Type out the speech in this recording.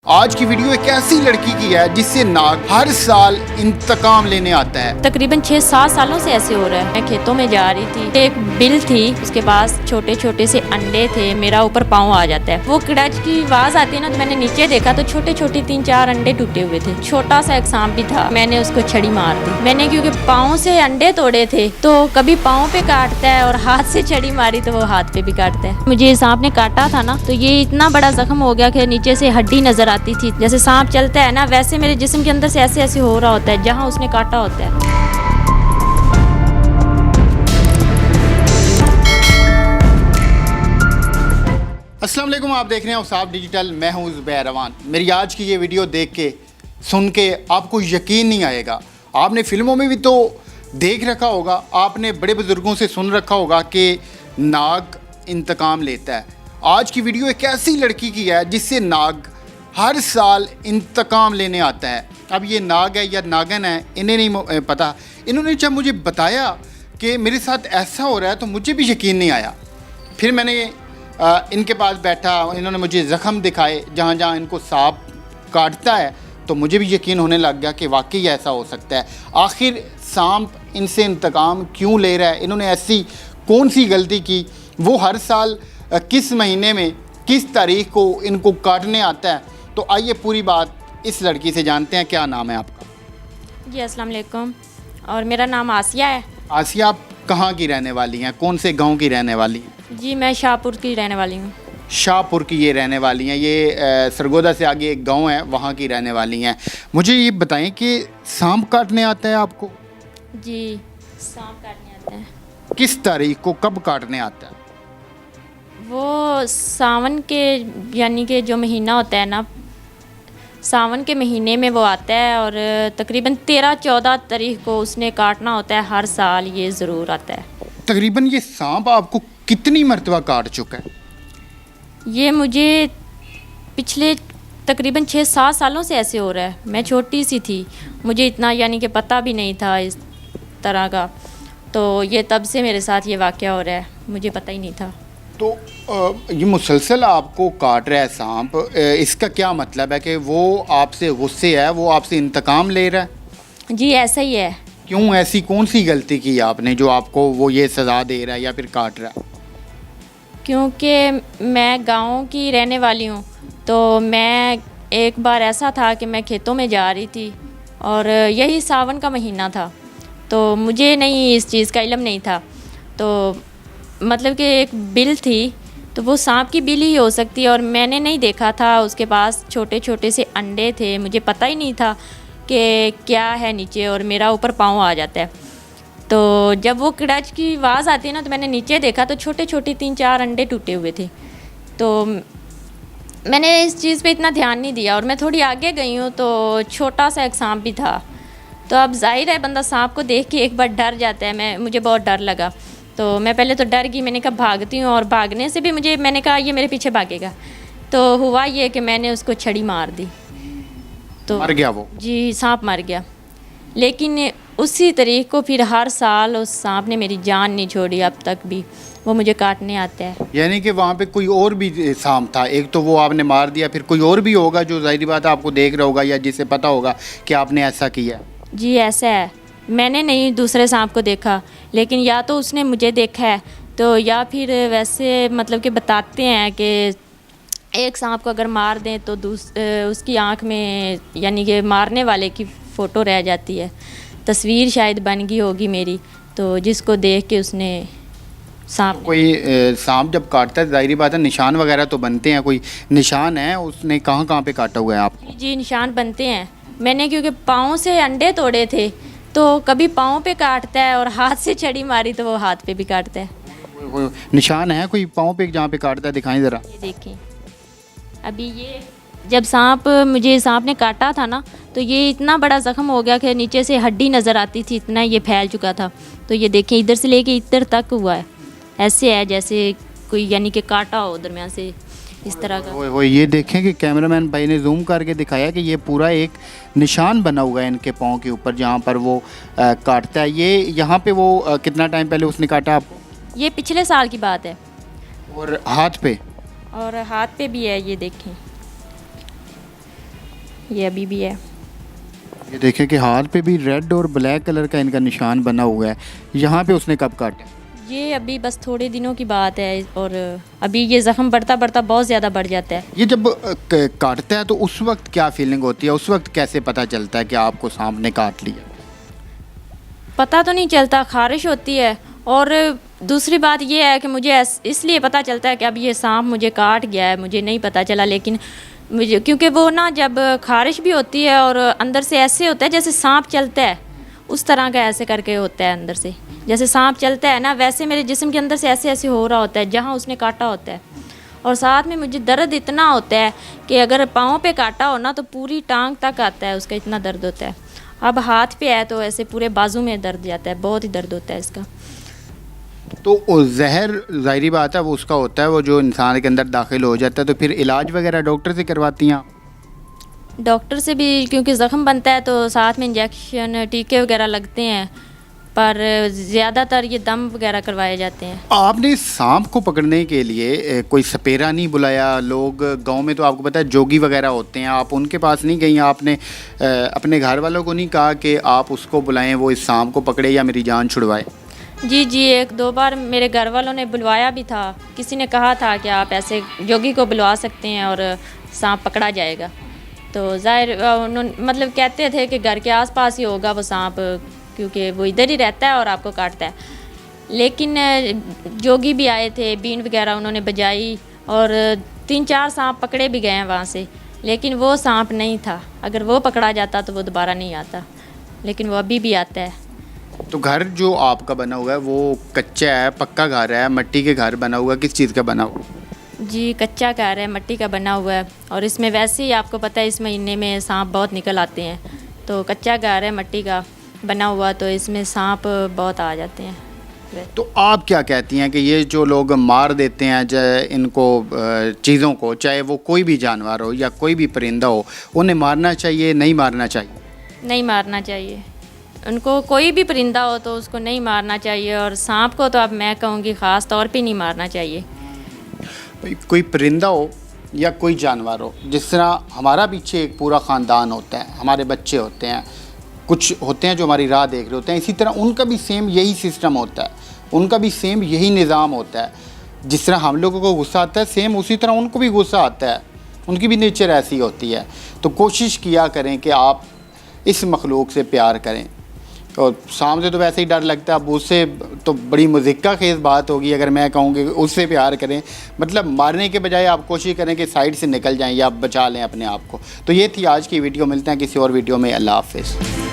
आज की वीडियो एक ऐसी लड़की की है जिससे नाग हर साल इंतकाम लेने आता है। तकरीबन 6-7 सालों से ऐसे हो रहा है। मैं खेतों में जा रही थी, एक बिल थी, उसके पास छोटे छोटे से अंडे थे, मेरा ऊपर पाँव आ जाता है। वो किड़च की आवाज आती है ना, तो मैंने नीचे देखा तो छोटे छोटे 3-4 अंडे टूटे हुए थे। छोटा सा एक सांप भी था, मैंने उसको छड़ी मार दी। मैंने क्योंकि पाँव से अंडे तोड़े थे, तो कभी पाँव पे काटता है और हाथ से छड़ी मारी तो वो हाथ पे भी काटता है। मुझे सांप ने काटा था ना, तो ये इतना बड़ा जख्म हो गया कि नीचे से हड्डी नजर आती थी। जैसे सांप चलता है ना, वैसे मेरे जिस्म के अंदर से ऐसे ऐसे हो रहा होता है जहाँ उसने काटा होता है। अस्सलाम वालेकुम, आप देख रहे हैं औसाफ डिजिटल। मैं हूं ज़ुबैर रवान। मेरी आज की ये वीडियो देख के सुन के आपको यकीन नहीं आएगा। आपने फिल्मों में भी तो देख रखा होगा, आपने बड़े बुजुर्गों से सुन रखा होगा कि नाग इंतकाम लेता है। आज की वीडियो एक ऐसी लड़की की है जिससे नाग हर साल इंतकाम लेने आता है। अब ये नाग है या नागन है, इन्हें नहीं पता। इन्होंने जब मुझे बताया कि मेरे साथ ऐसा हो रहा है तो मुझे भी यकीन नहीं आया। फिर मैंने इनके पास बैठा, इन्होंने मुझे ज़ख़म दिखाए जहाँ जहाँ इनको सांप काटता है, तो मुझे भी यकीन होने लग गया कि वाकई ऐसा हो सकता है। आखिर सांप इनसे इंतकाम क्यों ले रहा है? इन्होंने ऐसी कौन सी गलती की? वो हर साल किस महीने में किस तारीख को इनको काटने आता है? तो आइए पूरी बात इस लड़की से जानते हैं। क्या नाम है आपका? जी अस्सलाम वालेकुम, और मेरा नाम आसिया है। आसिया, आप कहाँ की रहने वाली हैं? कौन से गांव की रहने वाली हैं? जी मैं शाहपुर की रहने वाली हूँ। शाहपुर की ये रहने वाली हैं। ये सरगोदा से आगे एक गांव है, वहाँ की रहने वाली हैं। मुझे ये बताएं कि सांप काटने आता है आपको? जी सांप काटने आता है। किस तारीख को, कब काटने आता है? वो सावन के यानी कि जो महीना होता है ना, सावन के महीने में वो आता है, और तकरीबन 13-14 तारीख को उसने काटना होता है। हर साल ये ज़रूर आता है। तकरीबन ये सांप आपको कितनी मरतबा काट चुका है? ये मुझे पिछले तकरीबन 6-7 सालों से ऐसे हो रहा है। मैं छोटी सी थी, मुझे इतना यानी कि पता भी नहीं था इस तरह का, तो ये तब से मेरे साथ ये वाक़या हो रहा है, मुझे पता ही नहीं था। तो ये मुसलसल आपको काट रहा है सांप, इसका क्या मतलब है कि वो आपसे गुस्से है, वो आपसे इंतकाम ले रहा है? जी ऐसा ही है। क्यों, ऐसी कौन सी गलती की आपने जो आपको वो ये सज़ा दे रहा है या फिर काट रहा है? क्योंकि मैं गांव की रहने वाली हूँ, तो मैं एक बार ऐसा था कि मैं खेतों में जा रही थी और यही सावन का महीना था, तो मुझे नहीं इस चीज़ का इल्म नहीं था। तो मतलब कि एक बिल थी, तो वो सांप की बिल ही हो सकती है, और मैंने नहीं देखा था। उसके पास छोटे छोटे से अंडे थे, मुझे पता ही नहीं था कि क्या है नीचे, और मेरा ऊपर पाँव आ जाता है। तो जब वो किड़च की आवाज़ आती है ना, तो मैंने नीचे देखा तो छोटे छोटे 3-4 अंडे टूटे हुए थे। तो मैंने इस चीज़ पे इतना ध्यान नहीं दिया, और मैं थोड़ी आगे गई हूँ तो छोटा सा एक सांप भी था। तो अब जाहिर है बंदा सांप को देख के एक बार डर जाता है। मुझे बहुत डर लगा, तो मैं पहले तो डर गई। मैंने कहा भागती हूँ, और भागने से भी मैंने कहा ये मेरे पीछे भागेगा। तो हुआ ये कि मैंने उसको छड़ी मार दी, तो मर गया वो? जी सांप मर गया। लेकिन उसी तारीख को फिर हर साल उस सांप ने मेरी जान नहीं छोड़ी, अब तक भी वो मुझे काटने आता है। यानी कि वहाँ पे कोई और भी सांप था? एक तो वो आपने मार दिया, फिर कोई और भी होगा जो ज़ाहिर बात है आपको देख रहा होगा या जिसे पता होगा कि आपने ऐसा किया? जी ऐसा है, मैंने नहीं दूसरे सांप को देखा, लेकिन या तो उसने मुझे देखा है, तो या फिर वैसे मतलब कि बताते हैं कि एक सांप को अगर मार दें तो उसकी आंख में यानी कि मारने वाले की फ़ोटो रह जाती है। तस्वीर शायद बन गई होगी मेरी, तो जिसको देख के उसने सांप कोई सांप जब काटता है ज़ाहिर बात है निशान वगैरह तो बनते हैं। कोई निशान है उसने कहाँ कहाँ पे काटा हुआ है आप? जी निशान बनते हैं। मैंने क्योंकि पाँव से अंडे तोड़े थे, तो कभी पाँव पे काटता है, और हाथ से छड़ी मारी तो वो हाथ पे भी काटता है। कोई निशान है कोई पाँव पे जहाँ पे काटता है? दिखाएं ज़रा। ये देखें, अभी ये जब मुझे सांप ने काटा था ना, तो ये इतना बड़ा ज़ख्म हो गया कि नीचे से हड्डी नज़र आती थी, इतना ये फैल चुका था। तो ये देखें, इधर से लेके इधर तक हुआ है। ऐसे है जैसे कोई यानी कि काटा हो दरमियान से, इस तरह का। वो ये देखें कि कैमरामैन भाई ने जूम करके दिखाया कि ये पूरा एक निशान बना हुआ है इनके पाँव के ऊपर जहाँ पर वो काटता है। ये यहाँ पे वो कितना टाइम पहले उसने काटा आपको? ये पिछले साल की बात है। और हाथ पे? और हाथ पे भी है, ये देखें। ये अभी भी है। ये देखिए कि हाथ पे भी रेड और ब्लैक कलर का इनका निशान बना हुआ है। यहाँ पे उसने कब काटा? ये अभी बस थोड़े दिनों की बात है और अभी ये ज़ख्म बढ़ता बढ़ता बहुत ज़्यादा बढ़ जाता है। ये जब काटता है तो उस वक्त क्या फीलिंग होती है? उस वक्त कैसे पता चलता है कि आपको सांप ने काट लिया? पता तो नहीं चलता, खारिश होती है। और दूसरी बात ये है कि मुझे इसलिए पता चलता है कि अब ये सांप मुझे काट गया है, मुझे नहीं पता चला। लेकिन मुझे, क्योंकि वो ना जब खारिश भी होती है और अंदर से ऐसे होता है जैसे सांप चलता है, उस तरह का ऐसे करके होता है अंदर से, जैसे सांप चलता है ना, वैसे मेरे जिस्म के अंदर से ऐसे ऐसे हो रहा होता है जहाँ उसने काटा होता है। और साथ में मुझे दर्द इतना होता है कि अगर पाँव पे काटा हो ना तो पूरी टांग तक आता है उसका, इतना दर्द होता है। अब हाथ पे है तो ऐसे पूरे बाजू में दर्द जाता है, बहुत ही दर्द होता है इसका। तो वो जहर ज़ाहिरी बात है वो उसका होता है, वो जो इंसान के अंदर दाखिल हो जाता है, तो फिर इलाज वगैरह डॉक्टर से करवाती हैं आप? डॉक्टर से भी, क्योंकि ज़ख्म बनता है तो साथ में इंजेक्शन टीके वगैरह लगते हैं, पर ज़्यादातर ये दम वगैरह करवाए जाते हैं। आपने सांप को पकड़ने के लिए कोई सपेरा नहीं बुलाया? लोग गांव में तो आपको पता है जोगी वगैरह होते हैं, आप उनके पास नहीं गई? आपने अपने घर वालों को नहीं कहा कि आप उसको बुलाएं, वो इस सांप को पकड़े या मेरी जान छुड़वाए? जी, एक दो बार मेरे घर वालों ने बुलवाया भी था। किसी ने कहा था कि आप ऐसे जोगी को बुलवा सकते हैं और सांप पकड़ा जाएगा। तो ज़ाहिर उन्होंने मतलब कहते थे कि घर के आसपास ही होगा वो सांप, क्योंकि वो इधर ही रहता है और आपको काटता है। लेकिन जोगी भी आए थे, बीन वगैरह उन्होंने बजाई और 3-4 सांप पकड़े भी गए हैं वहाँ से, लेकिन वो सांप नहीं था। अगर वो पकड़ा जाता तो वो दोबारा नहीं आता, लेकिन वो अभी भी आता है। तो घर जो आपका बना हुआ है वो कच्चा है, पक्का घर है, मिट्टी के घर बना हुआ है, किस चीज़ का बना हुआ? जी, कच्चा घर है, मिट्टी का बना हुआ है। और इसमें वैसे ही आपको पता है इस महीने में सांप बहुत निकल आते हैं, तो कच्चा घर है, मिट्टी का बना हुआ, तो इसमें सांप बहुत आ जाते हैं। तो आप क्या कहती हैं कि ये जो लोग मार देते हैं इनको चीज़ों को, चाहे वो कोई भी जानवर हो या कोई भी परिंदा हो, उन्हें मारना चाहिए नहीं मारना चाहिए? नहीं मारना चाहिए उनको, कोई भी परिंदा हो तो उसको नहीं मारना चाहिए, और सांप को तो अब मैं कहूँगी ख़ास तौर पे नहीं मारना चाहिए। कोई परिंदा हो या कोई जानवर हो, जिस तरह हमारा पीछे एक पूरा ख़ानदान होता है, हमारे बच्चे होते हैं, कुछ होते हैं जो हमारी राह देख रहे होते हैं, इसी तरह उनका भी सेम यही सिस्टम होता है, उनका भी सेम यही निज़ाम होता है। जिस तरह हम लोगों को गुस्सा आता है, सेम उसी तरह उनको भी गुस्सा आता है, उनकी भी नेचर ऐसी होती है। तो कोशिश किया करें कि आप इस मखलूक से प्यार करें। और सांप से तो वैसे ही डर लगता है, अब उससे तो बड़ी मुज़िक्का खेज़ बात होगी अगर मैं कहूँ कि उससे प्यार करें, मतलब मारने के बजाय आप कोशिश करें कि साइड से निकल जाएं या आप बचा लें अपने आप को। तो ये थी आज की वीडियो, मिलते हैं किसी और वीडियो में। अल्लाह हाफ़िज़।